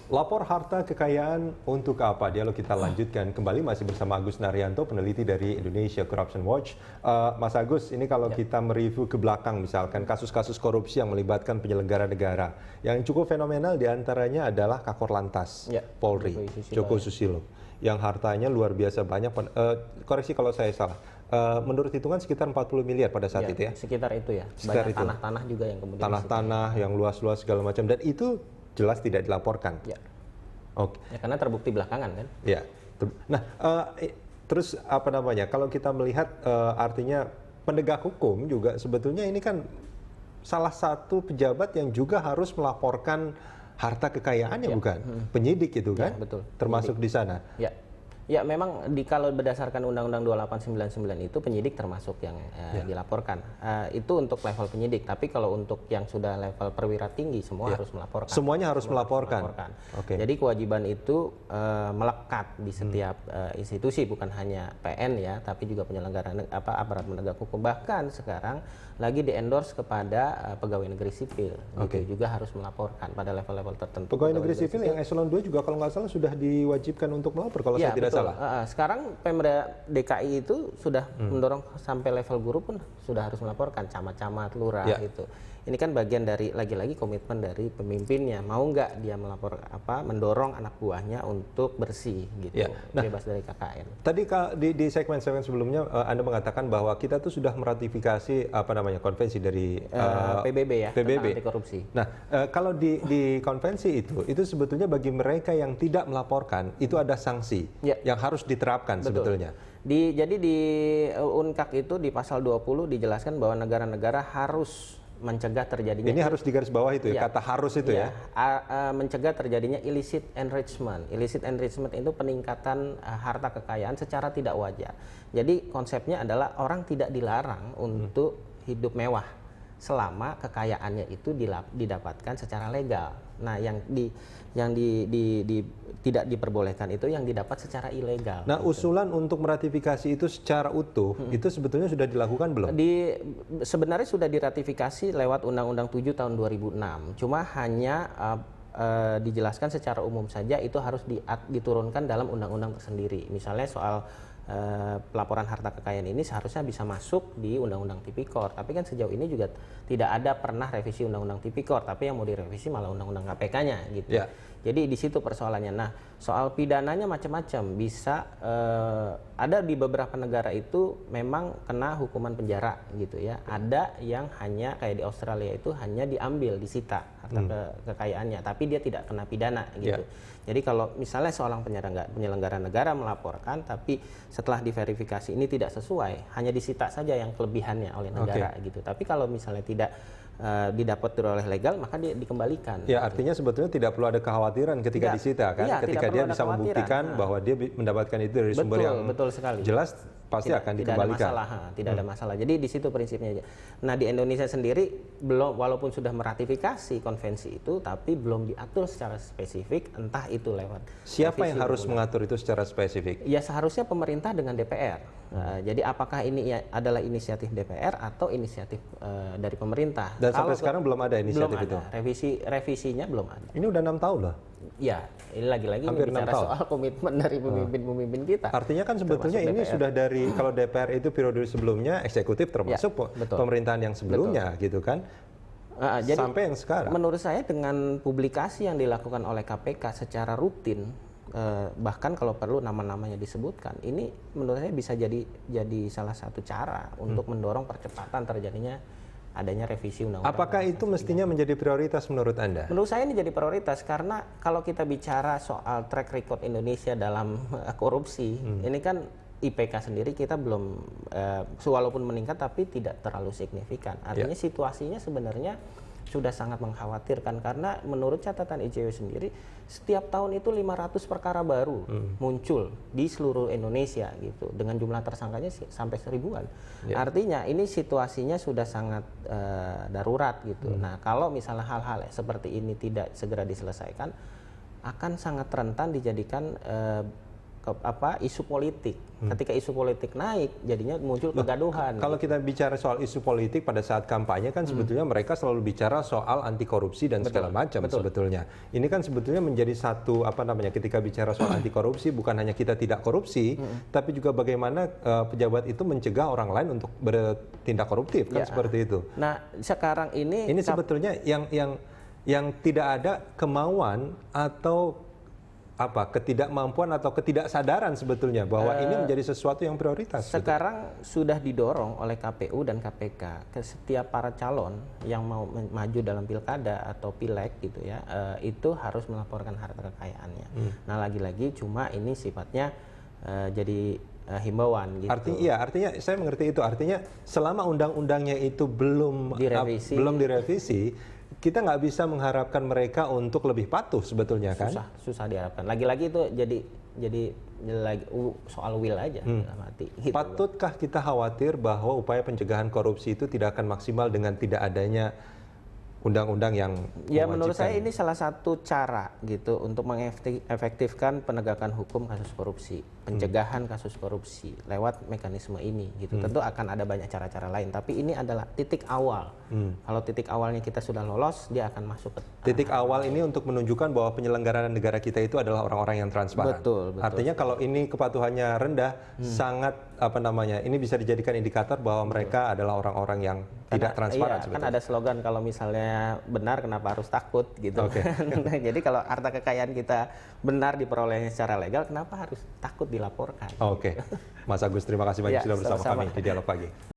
Lapor harta kekayaan untuk apa? Dialog kita lanjutkan kembali masih bersama Agus Naryanto, peneliti dari Indonesia Corruption Watch. Mas Agus, ini kalau kita mereview ke belakang misalkan kasus-kasus korupsi yang melibatkan penyelenggara negara, yang cukup fenomenal diantaranya adalah Kakor Lantas Polri, Joko Susilo, yang hartanya luar biasa banyak. Koreksi kalau saya salah. Menurut hitungan sekitar 40 miliar pada saat itu ya? Sekitar itu ya. Sekitar banyak tanah-tanah juga yang kemudian tanah-tanah yang luas-luas segala macam, dan itu jelas tidak dilaporkan. Ya. Oke. Ya, karena terbukti belakangan kan. Ya. Nah, terus apa namanya? Kalau kita melihat artinya penegak hukum juga sebetulnya ini kan salah satu pejabat yang juga harus melaporkan harta kekayaannya, bukan? Penyidik itu kan? Ya, betul. Termasuk di sana. Ya, memang kalau berdasarkan Undang-Undang 2899 itu penyidik termasuk yang dilaporkan. Itu untuk level penyidik. Tapi kalau untuk yang sudah level perwira tinggi semua harus melaporkan. Semuanya harus melaporkan. Okay. Jadi kewajiban itu melekat di setiap institusi, bukan hanya PN ya, tapi juga penyelenggara aparat penegak hukum. Bahkan sekarang lagi di-endorse kepada pegawai negeri sipil. Gitu, juga harus melaporkan pada level-level tertentu. Pegawai negeri sipil yang eselon 2 juga kalau nggak salah sudah diwajibkan untuk melapor kalau saya tidak salah. Sekarang Pemda DKI itu sudah mendorong sampai level guru pun sudah harus melaporkan, camat-camat, lurah gitu. Ini kan bagian dari lagi-lagi komitmen dari pemimpinnya, mau nggak dia mendorong anak buahnya untuk bersih gitu, bebas dari KKN. Tadi di segmen-segmen sebelumnya Anda mengatakan bahwa kita tuh sudah meratifikasi konvensi dari PBB ya, PBB anti korupsi. Nah, kalau di konvensi itu sebetulnya bagi mereka yang tidak melaporkan itu ada sanksi yang harus diterapkan. Betul. Sebetulnya. Jadi di UNCAK itu di pasal 20 dijelaskan bahwa negara-negara harus mencegah terjadinya. Ini harus digaris bawah itu ya, kata harus itu ya. Mencegah terjadinya illicit enrichment. Illicit enrichment itu peningkatan harta kekayaan secara tidak wajar. Jadi konsepnya adalah orang tidak dilarang untuk hidup mewah selama kekayaannya itu didapatkan secara legal. Nah, yang tidak diperbolehkan itu yang didapat secara ilegal. Nah, usulan untuk meratifikasi itu secara utuh itu sebetulnya sudah dilakukan belum? Sebenarnya sudah diratifikasi lewat Undang-Undang 7 tahun 2006. Cuma hanya dijelaskan secara umum saja, itu harus diturunkan dalam undang-undang tersendiri. Misalnya soal pelaporan harta kekayaan ini seharusnya bisa masuk di Undang-Undang Tipikor, tapi kan sejauh ini juga tidak ada pernah revisi Undang-Undang Tipikor, tapi yang mau direvisi malah Undang-Undang KPK-nya gitu. Jadi di situ persoalannya. Nah, soal pidananya macam-macam, bisa ada di beberapa negara itu memang kena hukuman penjara gitu ya. Ada yang hanya kayak di Australia itu hanya diambil, disita harta kekayaannya, tapi dia tidak kena pidana gitu. Jadi kalau misalnya seorang penyelenggara negara melaporkan, tapi setelah diverifikasi ini tidak sesuai, hanya disita saja yang kelebihannya oleh negara gitu. Tapi kalau misalnya tidak didapat oleh legal, maka dia dikembalikan. Ya, artinya sebetulnya tidak perlu ada kekhawatiran ketika disita kan, ketika dia bisa membuktikan bahwa dia mendapatkan itu dari sumber yang betul sekali. Jelas pasti akan dikembalikan. Tidak ada masalah. Jadi di situ prinsipnya aja. Nah, di Indonesia sendiri belum, walaupun sudah meratifikasi konvensi itu, tapi belum diatur secara spesifik, entah itu lewat. Siapa yang harus mengatur itu secara spesifik? Ya, seharusnya pemerintah dengan DPR. Jadi apakah ini adalah inisiatif DPR atau inisiatif dari pemerintah? Dan sampai sekarang belum ada inisiatif itu? Revisinya belum ada. Ini udah 6 tahun loh. Ya, ini lagi-lagi bicara soal komitmen dari pemimpin-pemimpin kita. Artinya kan sebetulnya ini sudah dari, kalau DPR itu periode sebelumnya eksekutif termasuk pemerintahan yang sebelumnya gitu kan. Jadi, sampai yang sekarang. Menurut saya dengan publikasi yang dilakukan oleh KPK secara rutin, bahkan kalau perlu nama-namanya disebutkan, ini menurut saya bisa jadi salah satu cara untuk mendorong percepatan terjadinya adanya revisi undang-undang. Apakah itu mestinya menjadi prioritas menurut Anda? Menurut saya ini jadi prioritas karena kalau kita bicara soal track record Indonesia dalam korupsi, ini kan IPK sendiri kita belum, walaupun meningkat tapi tidak terlalu signifikan. Artinya situasinya sebenarnya sudah sangat mengkhawatirkan karena menurut catatan ICW sendiri setiap tahun itu 500 perkara baru muncul di seluruh Indonesia gitu, dengan jumlah tersangkanya sampai 1000-an. Artinya ini situasinya sudah sangat darurat gitu. Nah, kalau misalnya hal-hal seperti ini tidak segera diselesaikan, akan sangat rentan dijadikan isu politik. Ketika isu politik naik, jadinya muncul kegaduhan. Kalau kita bicara soal isu politik pada saat kampanye kan sebetulnya mereka selalu bicara soal anti korupsi dan segala macam sebetulnya. Ini kan sebetulnya menjadi satu ketika bicara soal anti korupsi bukan hanya kita tidak korupsi, tapi juga bagaimana pejabat itu mencegah orang lain untuk bertindak koruptif kan seperti itu. Nah, sekarang ini sebetulnya yang tidak ada kemauan atau ketidakmampuan atau ketidaksadaran sebetulnya bahwa ini menjadi sesuatu yang prioritas. Sekarang sudah didorong oleh KPU dan KPK ke setiap para calon yang mau maju dalam pilkada atau pileg gitu ya, itu harus melaporkan harta kekayaannya. Nah, lagi-lagi cuma ini sifatnya jadi himbauan gitu. Artinya saya mengerti itu. Artinya selama undang-undangnya itu belum direvisi, kita nggak bisa mengharapkan mereka untuk lebih patuh sebetulnya kan? Susah diharapkan. Lagi-lagi itu jadi soal will aja. Gitu. Patutkah kita khawatir bahwa upaya pencegahan korupsi itu tidak akan maksimal dengan tidak adanya undang-undang yang ya menurut saya ini salah satu cara gitu untuk mengefektifkan penegakan hukum kasus korupsi, pencegahan kasus korupsi lewat mekanisme ini gitu. Tentu akan ada banyak cara-cara lain, tapi ini adalah titik awal. Kalau titik awalnya kita sudah lolos, dia akan masuk ke titik awal ini untuk menunjukkan bahwa penyelenggaraan negara kita itu adalah orang-orang yang transparan. Betul. Artinya kalau ini kepatuhannya rendah, sangat ini bisa dijadikan indikator bahwa mereka adalah orang-orang yang tidak transparan. Iya, kan ada slogan kalau misalnya benar kenapa harus takut gitu. Nah, jadi kalau harta kekayaan kita benar diperolehnya secara legal, kenapa harus takut dilaporkan? Mas Agus, terima kasih banyak sudah bersama kami di Dialog Pagi.